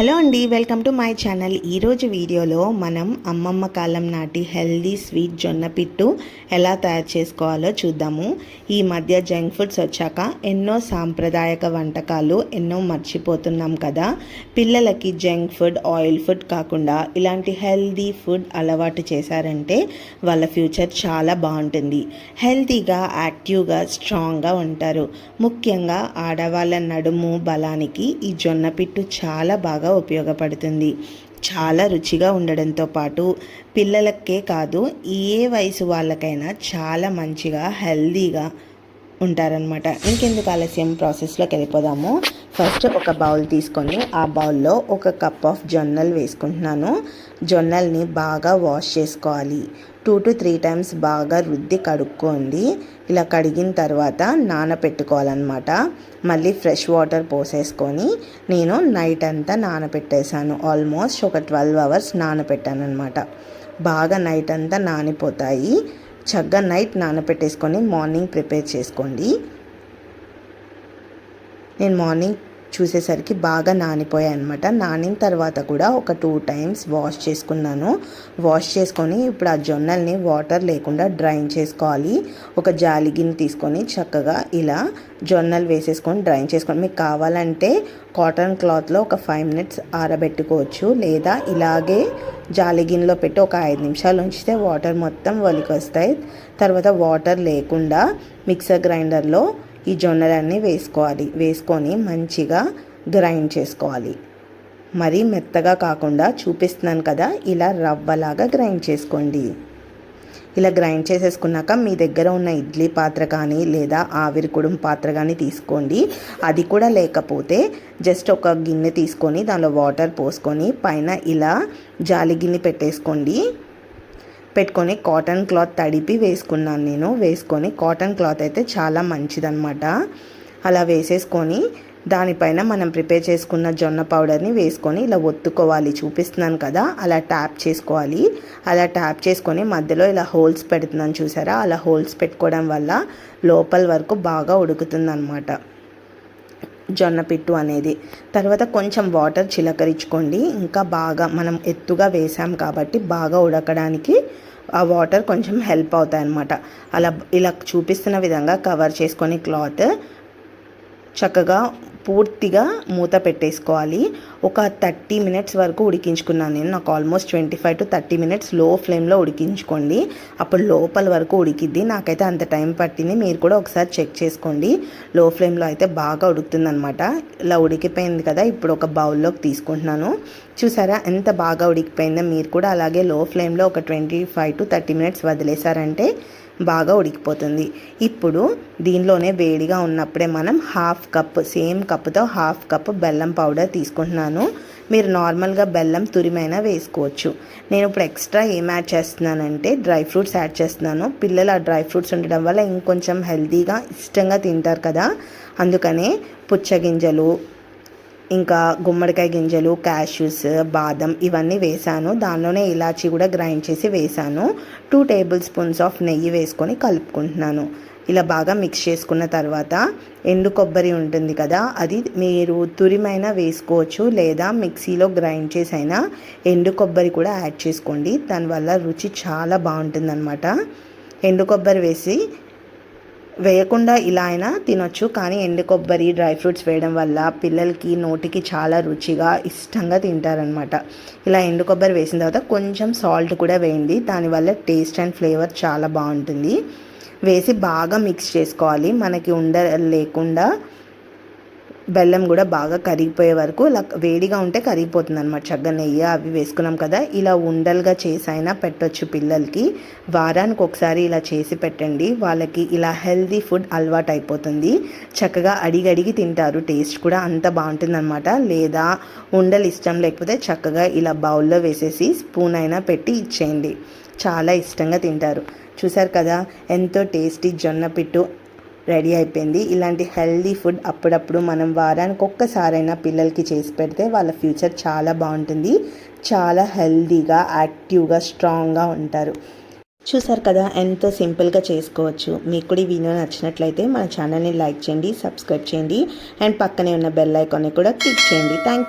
Hello అండి, welcome to my channel. ఈరోజు వీడియోలో మనం అమ్మమ్మ కాలం నాటి హెల్దీ స్వీట్ జొన్న పిట్టు ఎలా తయారు చేసుకోవాలో చూద్దాము. ఈ మధ్య జంక్ ఫుడ్స్ వచ్చాక ఎన్నో సాంప్రదాయక వంటకాలు ఎన్నో మర్చిపోతున్నాం కదా. పిల్లలకి జంక్ ఫుడ్, ఆయిల్ ఫుడ్ కాకుండా ఇలాంటి హెల్దీ ఫుడ్ అలవాటు చేశారంటే వాళ్ళ ఫ్యూచర్ చాలా బాగుంటుంది. హెల్తీగా, యాక్టివ్గా, స్ట్రాంగ్గా ఉంటారు. ముఖ్యంగా ఆడవాళ్ళ నడుము బలానికి ఈ జొన్న పిట్టు చాలా బాగా ఉపయోగపడుతుంది. చాలా రుచిగా ఉండడంతో పాటు పిల్లలకే కాదు, ఏ వయసు వాళ్ళకైనా చాలా మంచిగా హెల్దీగా ఉంటారనమాట. ఇంకెందుకు ఆలస్యం, ప్రాసెస్లోకి వెళ్ళిపోదాము. ఫస్ట్ ఒక బౌల్ తీసుకొని ఆ బౌల్లో ఒక కప్ ఆఫ్ జొన్నలు వేసుకుంటున్నాను. జొన్నల్ని బాగా వాష్ చేసుకోవాలి. 2 to 3 times బాగా రుద్ది కడుక్కోండి. ఇలా కడిగిన తర్వాత నానపెట్టుకోవాలన్నమాట. మళ్ళీ ఫ్రెష్ వాటర్ పోసేసుకొని నేను నైట్ అంతా నానపెట్టేశాను. ఆల్మోస్ట్ ఒక 12 hours నానపెట్టాను అనమాట. బాగా నైట్ అంతా నానిపోతాయి. చక్కగా నైట్ నానపెట్టేసుకొని మార్నింగ్ ప్రిపేర్ చేసుకోండి. నేను మార్నింగ్ చూసేసరికి బాగా నానిపోయాయి అనమాట. నానిన తర్వాత కూడా ఒక 2 times వాష్ చేసుకున్నాను. వాష్ చేసుకొని ఇప్పుడు ఆ జొన్నల్ని వాటర్ లేకుండా డ్రైన్ చేసుకోవాలి. ఒక జాలి గిన్నె తీసుకొని చక్కగా ఇలా జొన్నలు వేసేసుకొని డ్రైన్ చేసుకొని, మీకు కావాలంటే కాటన్ క్లాత్లో ఒక 5 minutes ఆరబెట్టుకోవచ్చు, లేదా ఇలాగే జాలి గిన్నెలో పెట్టి ఒక 5 నిమిషాలు ఉంచితే వాటర్ మొత్తం ఒలికి వస్తాయి. తర్వాత వాటర్ లేకుండా మిక్సర్ గ్రైండర్లో ఈ జొన్నలన్నీ వేసుకొని మంచిగా గ్రైండ్ చేసుకోవాలి. మరీ మెత్తగా కాకుండా చూపిస్తున్నాను కదా, ఇలా రవ్వలాగా గ్రైండ్ చేసుకోండి. ఇలా గ్రైండ్ చేసేసుకున్నాక మీ దగ్గర ఉన్న ఇడ్లీ పాత్ర కానీ లేదా ఆవిరి కుడుం పాత్ర కానీ తీసుకోండి. అది కూడా లేకపోతే జస్ట్ ఒక గిన్నె తీసుకొని దానిలో వాటర్ పోసుకొని పైన ఇలా జాలి గిన్నె పెట్టుకొని కాటన్ క్లాత్ తడిపి వేసుకున్నాను నేను. వేసుకొని కాటన్ క్లాత్ అయితే చాలా మంచిదన్నమాట. అలా వేసేసుకొని దానిపైన మనం ప్రిపేర్ చేసుకున్న జొన్న పౌడర్ని వేసుకొని ఇలా ఒత్తుకోవాలి. చూపిస్తున్నాను కదా, అలా ట్యాప్ చేసుకోవాలి. అలా ట్యాప్ చేసుకొని మధ్యలో ఇలా హోల్స్ పెడుతున్నాను చూసారా, అలా హోల్స్ పెట్టుకోవడం వల్ల లోపల వరకు బాగా ఉడుకుతుందన్నమాట జొన్న పిట్టు అనేది. తర్వాత కొంచెం వాటర్ చిలకరించుకోండి. ఇంకా బాగా మనం ఎత్తుగా వేసాం కాబట్టి బాగా ఉడకడానికి ఆ వాటర్ కొంచెం హెల్ప్ అవుతాయి అన్నమాట. ఇలా చూపిస్తున్న విధంగా కవర్ చేసుకొని క్లాత్ చక్కగా పూర్తిగా మూత పెట్టేసుకోవాలి. ఒక 30 minutes వరకు ఉడికించుకున్నాను నేను. నాకు ఆల్మోస్ట్ 25 to 30 minutes లో ఫ్లేమ్లో ఉడికించుకోండి. అప్పుడు లోపల వరకు ఉడికిద్ది. నాకైతే అంత టైం పట్టింది. మీరు కూడా ఒకసారి చెక్ చేసుకోండి. లో ఫ్లేమ్లో అయితే బాగా ఉడుకుతుందనమాట. ఇలా ఉడికిపోయింది కదా, ఇప్పుడు ఒక బౌల్లోకి తీసుకుంటున్నాను. చూసారా ఎంత బాగా ఉడికిపోయిందో. మీరు కూడా అలాగే లో ఫ్లేమ్లో ఒక 25 to 30 minutes వదిలేశారంటే బాగా ఉడికిపోతుంది. ఇప్పుడు దీనిలోనే వేడిగా ఉన్నప్పుడే మనం 1/2 cup, సేమ్ కప్తో 1/2 cup బెల్లం పౌడర్ తీసుకుంటున్నాను. మీరు నార్మల్గా బెల్లం తురిమైనా వేసుకోవచ్చు. నేను ఇప్పుడు ఎక్స్ట్రా ఏం యాడ్ చేస్తున్నానంటే డ్రై ఫ్రూట్స్ యాడ్ చేస్తున్నాను. పిల్లలు ఆ డ్రై ఫ్రూట్స్ ఉండడం వల్ల ఇంకొంచెం హెల్తీగా ఇష్టంగా తింటారు కదా, అందుకనే పుచ్చగింజలు, ఇంకా గుమ్మడికాయ గింజలు, క్యాష్యూస్, బాదం ఇవన్నీ వేసాను. దానిలోనే ఇలాచీ కూడా గ్రైండ్ చేసి వేసాను. 2 tablespoons ఆఫ్ నెయ్యి వేసుకొని కలుపుకుంటున్నాను. ఇలా బాగా మిక్స్ చేసుకున్న తర్వాత ఎండు కొబ్బరి ఉంటుంది కదా, అది మీరు తురిమైనా వేసుకోవచ్చు, లేదా మిక్సీలో గ్రైండ్ చేసైనా ఎండు కొబ్బరి కూడా యాడ్ చేసుకోండి. దానివల్ల రుచి చాలా బాగుంటుందన్నమాట. ఎండు కొబ్బరి వేయకుండా ఇలా అయినా తినొచ్చు, కానీ ఎండు కొబ్బరి, డ్రై ఫ్రూట్స్ వేయడం వల్ల పిల్లలకి నోటికి చాలా రుచిగా ఇష్టంగా తింటారనమాట. ఇలా ఎండు కొబ్బరి వేసిన తర్వాత కొంచెం సాల్ట్ కూడా వేయండి. దానివల్ల టేస్ట్ అండ్ ఫ్లేవర్ చాలా బాగుంటుంది. వేసి బాగా మిక్స్ చేసుకోవాలి. మనకి లేకుండా బెల్లం కూడా బాగా కరిగిపోయే వరకు, ఇలా వేడిగా ఉంటే కరిగిపోతుంది అనమాట. చక్కగా నెయ్యి అవి వేసుకున్నాం కదా, ఇలా ఉండలుగా చేసైనా పెట్టొచ్చు పిల్లలకి. వారానికి ఒకసారి ఇలా చేసి పెట్టండి. వాళ్ళకి ఇలా హెల్దీ ఫుడ్ అలవాటు అయిపోతుంది. చక్కగా అడిగి తింటారు. టేస్ట్ కూడా అంత బాగుంటుంది అనమాట. లేదా ఉండలు ఇష్టం లేకపోతే చక్కగా ఇలా బౌల్లో వేసేసి స్పూన్ అయినా పెట్టి ఇచ్చేయండి. చాలా ఇష్టంగా తింటారు. చూసారు కదా, ఎంతో టేస్టీ జొన్న పిట్టు రెడీ అయిపోయింది. ఇలాంటి హెల్దీ ఫుడ్ అప్పుడప్పుడు మనం వారానికి ఒక్కసారైనా పిల్లలకి చేసి పెడితే వాళ్ళ ఫ్యూచర్ చాలా బాగుంటుంది. చాలా హెల్దీగా, యాక్టివ్గా, స్ట్రాంగ్గా ఉంటారు. చూసారు కదా, ఎంతో సింపుల్గా చేసుకోవచ్చు. మీకు కూడా ఈ వీడియో నచ్చినట్లయితే మన ఛానల్ని లైక్ చేయండి, సబ్స్క్రైబ్ చేయండి, అండ్ పక్కనే ఉన్న బెల్ ఐకాన్ని కూడా క్లిక్ చేయండి. Thank you.